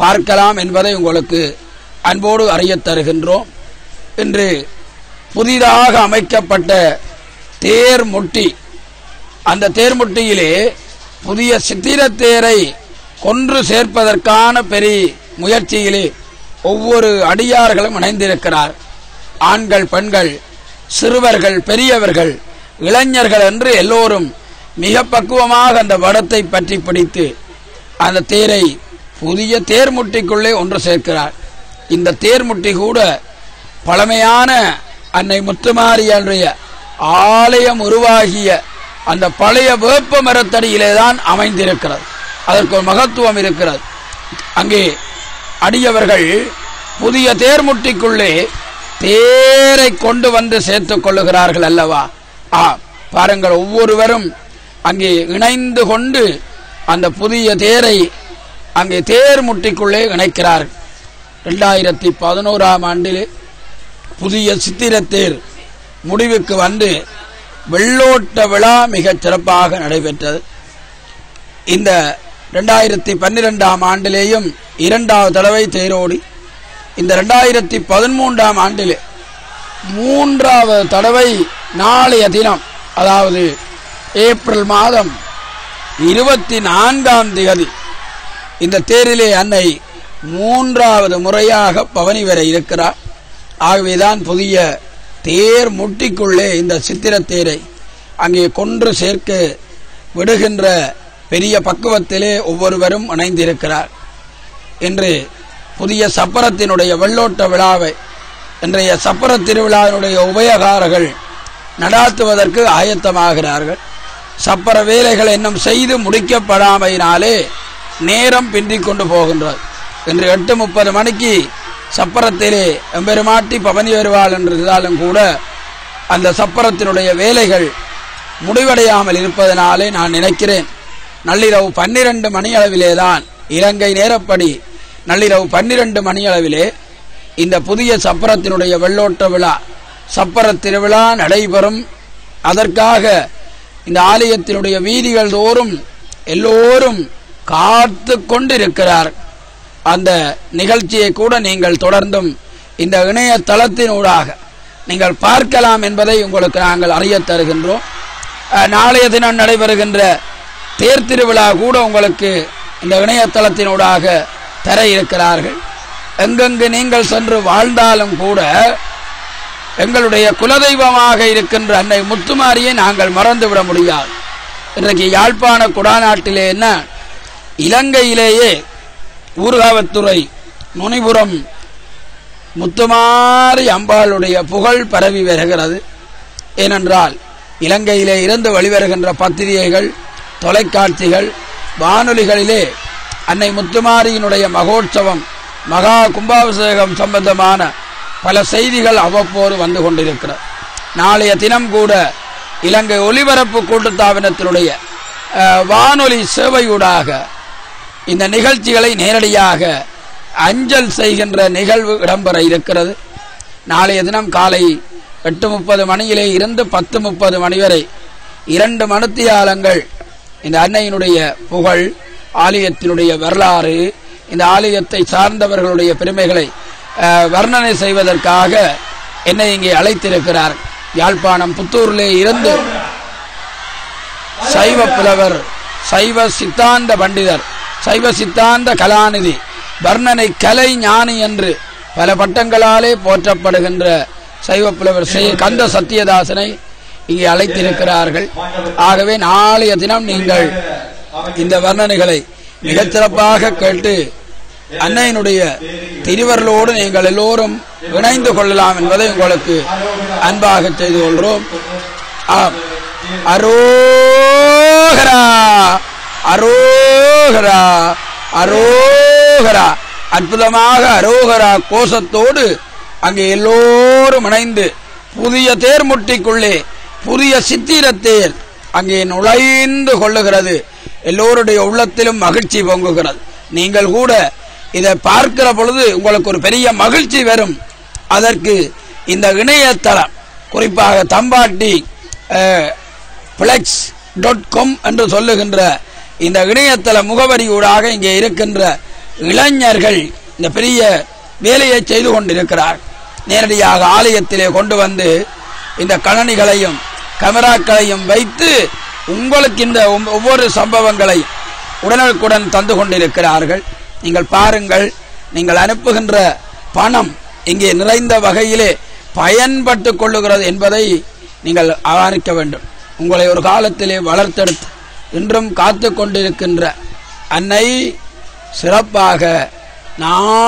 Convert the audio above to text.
பார்க்கலாம் என்பதை உங்களுக்கு அன்போடு அறியத் தருகின்றோம். இன்று புதிதாக அமைக்கப்பட்ட தேர்முட்டி, அந்த தேர்முட்டியிலே புதிய சித்திரத்தேரை கொன்று சேர்ப்பதற்கான பெரிய முயற்சியிலே ஒவ்வொரு அடியார்களும் இணைந்திருக்கிறார். ஆண்கள், பெண்கள், சிறுவர்கள், பெரியவர்கள், இளைஞர்கள் என்று எல்லோரும் மிக பக்குவமாக அந்த வடத்தை பற்றி பிடித்து அந்த தேரை புதிய தேர்முட்டிக்குள்ளே ஒன்று சேர்க்கிறார். இந்த தேர்முட்டி கூட பழமையான அன்னை முத்துமாரியாளுடைய ஆலயம் உருவாகிய அந்த பழைய வேப்ப மரத்தடியிலே தான் அமைந்திருக்கிறது. அதற்கு ஒரு மகத்துவம் இருக்கிறது. அங்கே அடியவர்கள் புதிய தேர்முட்டிக்குள்ளே தேரை கொண்டு வந்து சேர்த்துக் கொள்ளுகிறார்கள் அல்லவா? பாருங்கள், ஒவ்வொருவரும் அங்கே இணைந்து கொண்டு அந்த புதிய தேரை அங்கே தேர்முட்டிக்குள்ளே இணைக்கிறார்கள். 2011ஆம் ஆண்டிலே புதிய சித்திரத்தேர் முடிவுக்கு வந்து வெள்ளோட்ட விழா மிகச் சிறப்பாக நடைபெற்றது. இந்த 2012ஆம் ஆண்டிலேயும் 2வது தடவை தேரோடி, இந்த 2013ஆம் ஆண்டிலே 3வது தடவை நாளைய தினம், அதாவது ஏப்ரல் மாதம் 24ஆம் தேதி இந்த தேரிலே அன்னை 3வது முறையாக பவனி வர இருக்கிறார். ஆகவேதான் புதிய தேர் முட்டிக்குள்ளே இந்த சித்திரத்தேரை அங்கே கொன்று சேர்க்க விடுகின்ற பெரிய பக்குவத்திலே ஒவ்வொருவரும் இணைந்திருக்கிறார். இன்று புதிய சப்பரத்தினுடைய வெள்ளோட்ட விழாவை இன்றைய சப்பர திருவிழாவினுடைய உபயகாரர்கள் நடாத்துவதற்கு ஆயத்தமாகிறார்கள். சப்பர வேலைகள் இன்னும் செய்து முடிக்கப்படாமையினாலே நேரம் பின்றிக் கொண்டு போகின்றது. இன்று 8:30 மணிக்கு சப்பரத்திலே எம்பெருமாட்டி பவனி வருவாள் என்றாலும் கூட அந்த சப்பரத்தினுடைய வேலைகள் முடிவடையாமல் இருப்பதனாலே நான் நினைக்கிறேன் நள்ளிரவு 12 மணி அளவிலே தான், இலங்கை நேரப்படி நள்ளிரவு 12 மணி அளவிலே இந்த புதிய சப்பரத்தினுடைய வெள்ளோட்ட விழா, சப்பர திருவிழா நடைபெறும். அதற்காக இந்த ஆலயத்தினுடைய வீதிகள் தோறும் எல்லோரும் காத்து கொண்டிருக்கிறார். அந்த நிகழ்ச்சியை கூட நீங்கள் தொடர்ந்தும் இந்த இணையதளத்தினூடாக நீங்கள் பார்க்கலாம் என்பதை உங்களுக்கு நாங்கள் அறியத் தருகின்றோம். நாளைய தினம் நடைபெறுகின்ற தேர் திருவிழா கூட உங்களுக்கு இந்த இணையதளத்தினூடாக தர இருக்கிறார்கள். எங்கெங்கு நீங்கள் சென்று வாழ்ந்தாலும் கூட எங்களுடைய குலதெய்வமாக இருக்கின்ற அன்னை முத்துமாரியை நாங்கள் மறந்துவிட முடியாது. இன்றைக்கு யாழ்ப்பாண குடாநாட்டிலே என்ன, இலங்கையிலேயே ஊர்காவத்துறை நுனிபுரம் முத்துமாரி அம்பாளுடைய புகழ் பரவி வருகிறது. ஏனென்றால் இலங்கையிலே இருந்து வெளிவருகின்ற பத்திரிகைகள், தொலைக்காட்சிகள், வானொலிகளிலே அன்னை முத்துமாரியினுடைய மகோற்சவம், மகா கும்பாபிஷேகம் சம்பந்தமான பல செய்திகள் அவ்வப்போது வந்து கொண்டிருக்கிறது. நாளைய தினம் கூட இலங்கை ஒலிபரப்பு கூட்டுத்தாபனத்தினுடைய வானொலி சேவையூடாக இந்த நிகழ்ச்சிகளை நேரடியாக அஞ்சல் செய்கின்ற நிகழ்வு இடம்பெற இருக்கிறது. நாளைய தினம் காலை 8:30 மணியிலே இருந்து 10:30 மணி வரை 2 மணித்தியாலங்கள் இந்த அன்னையினுடைய புகழ், ஆலயத்தினுடைய வரலாறு, இந்த ஆலயத்தை சார்ந்தவர்களுடைய பெருமைகளை வர்ணனை செய்வதற்காக என்னை இங்கே அழைத்திருக்கிறார். யாழ்ப்பாணம் புத்தூரிலே இருந்து சைவ புலவர், சைவ சித்தாந்த பண்டிதர், சைவ சித்தாந்த கலாநிதி, வர்ணனை கலை ஞானி என்று பல பட்டங்களாலே போற்றப்படுகின்ற சைவ புலவர் கந்த சத்தியதாசனை இங்கே அழைத்திருக்கிறார்கள். ஆகவே நாளைய தினம் நீங்கள் இந்த வர்ணனைகளை மிகச்சிறப்பாக கேட்டு அன்னையினுடைய திருவருளோடு நீங்கள் எல்லோரும் இணைந்து கொள்ளலாம் என்பதை உங்களுக்கு அன்பாக செய்து கொள்கிறோம். அரோகரா அரோகரா அரோகரா. அற்புதமாக அரோகரா கோஷத்தோடு அங்கே எல்லோரும் இணைந்து புதிய தேர்முட்டிக்குள்ளே புதிய சித்திரத்தேர் அங்கே நுழைந்து கொள்ளுகிறது. எல்லோருடைய உள்ளத்திலும் மகிழ்ச்சி பொங்குகிறது. நீங்கள் கூட இதை பார்க்கிற பொழுது உங்களுக்கு ஒரு பெரிய மகிழ்ச்சி வரும். அதற்கு இந்த இணையதளம், குறிப்பாக தம்பாட்டி flex.com என்று சொல்லுகின்ற இந்த இணையதள முகவரியூடாக இங்கே இருக்கின்ற இளைஞர்கள் இந்த பெரிய வேலையை செய்து கொண்டிருக்கிறார். நேரடியாக ஆலயத்திலே கொண்டு வந்து இந்த கணனிகளையும் கேமராக்களையும் வைத்து உங்களுக்கு இந்த ஒவ்வொரு சம்பவங்களையும் உடனுக்குடன் தந்து கொண்டிருக்கிறார்கள். நீங்கள் பாருங்கள், நீங்கள் அனுப்புகின்ற பணம் இங்கே நிறைந்த வகையிலே பயன்பட்டு கொள்ளுகிறது என்பதை நீங்கள் அவதானிக்க வேண்டும். உங்களை ஒரு காலத்திலே வளர்த்தெடுத்து இன்றும் காத்து கொண்டிருக்கின்ற அன்னை சிறப்பாக நான்